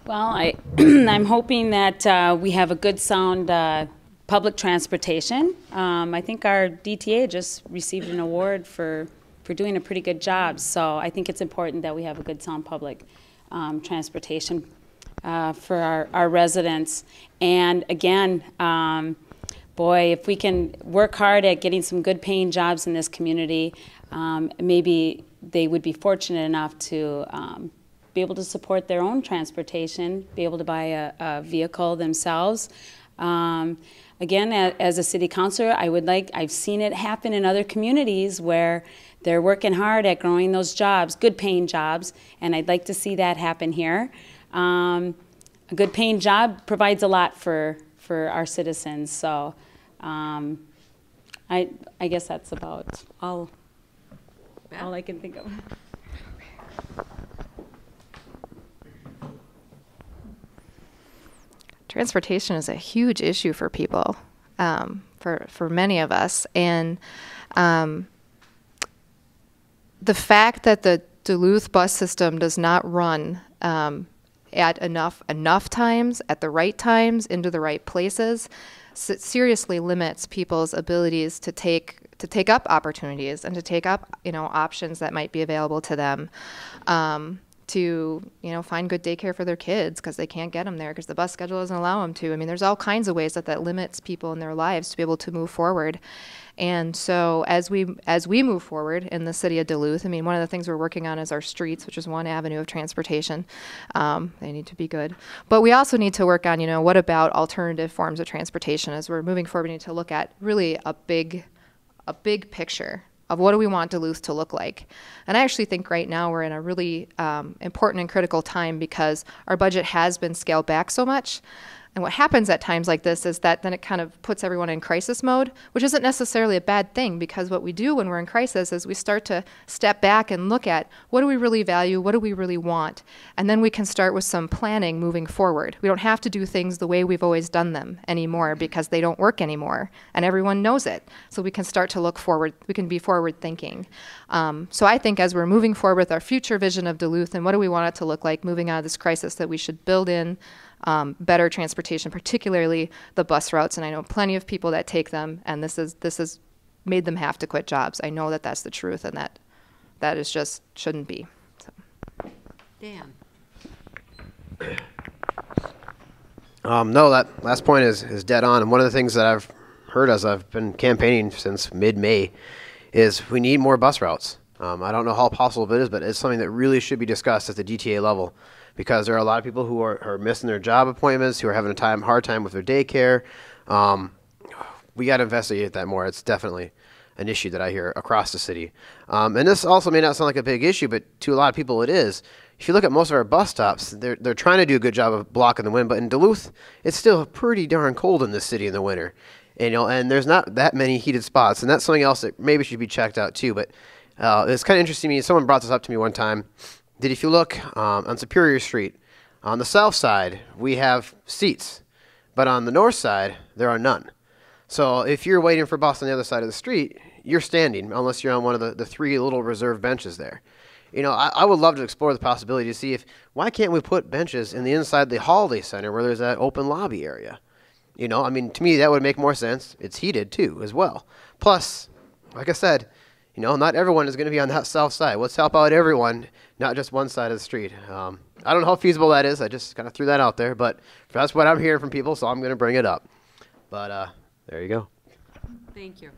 Well, I'm hoping that we have a good, sound public transportation. I think our DTA just received an award for doing a pretty good job. So I think it's important that we have a good, sound public transportation for our residents. And again, boy, if we can work hard at getting some good paying jobs in this community, maybe they would be fortunate enough to be able to support their own transportation, be able to buy a vehicle themselves. Again, as a city councilor, I've seen it happen in other communities where they're working hard at growing those jobs, good paying jobs, and I'd like to see that happen here. A good paying job provides a lot for our citizens, so I guess that's about all I can think of. Transportation is a huge issue for people, for many of us, and the fact that the Duluth bus system does not run at enough times, at the right times, into the right places, seriously limits people's abilities to take up opportunities and to take up options that might be available to them. To find good daycare for their kids because they can't get them there because the bus schedule doesn't allow them to. I mean, there's all kinds of ways that limits people in their lives to be able to move forward. And so as we move forward in the city of Duluth, I mean, one of the things we're working on is our streets, which is one avenue of transportation. They need to be good. But we also need to work on, what about alternative forms of transportation? As we're moving forward, we need to look at really a big picture of what do we want Duluth to look like. And I actually think right now we're in a really important and critical time because our budget has been scaled back so much. And what happens at times like this is that then it kind of puts everyone in crisis mode, which isn't necessarily a bad thing, because what we do when we're in crisis is we start to step back and look at what do we really value, what do we really want, and then we can start with some planning moving forward. We don't have to do things the way we've always done them anymore because they don't work anymore, and everyone knows it. So we can start to look forward, we can be forward thinking. So I think as we're moving forward with our future vision of Duluth and what do we want it to look like moving out of this crisis, that we should build in better transportation, particularly the bus routes. And I know plenty of people that take them, and this has made them have to quit jobs. I know that that's the truth, and that is just shouldn't be. So. Dan. No, that last point is dead on. And one of the things that I've heard as I've been campaigning since mid-May is we need more bus routes. I don't know how possible it is, but it's something that really should be discussed at the DTA level, because there are a lot of people who are missing their job appointments, who are having a hard time with their daycare. We got to investigate that more. It's definitely an issue that I hear across the city. And this also may not sound like a big issue, but to a lot of people it is. If you look at most of our bus stops, they're trying to do a good job of blocking the wind, but in Duluth, it's still pretty darn cold in this city in the winter. And there's not that many heated spots, and that's something else that maybe should be checked out too. But it's kind of interesting to me. Someone brought this up to me one time, that if you look on Superior Street, on the south side, we have seats, but on the north side, there are none. So if you're waiting for a bus on the other side of the street, you're standing, unless you're on one of the three little reserved benches there. I would love to explore the possibility to see why can't we put benches in the inside the Holiday Center where there's that open lobby area? I mean, to me, that would make more sense. It's heated, too, as well. Plus, like I said, not everyone is going to be on that south side. Let's help out everyone, not just one side of the street. I don't know how feasible that is. I just kind of threw that out there, but that's what I'm hearing from people, so I'm going to bring it up. But there you go. Thank you.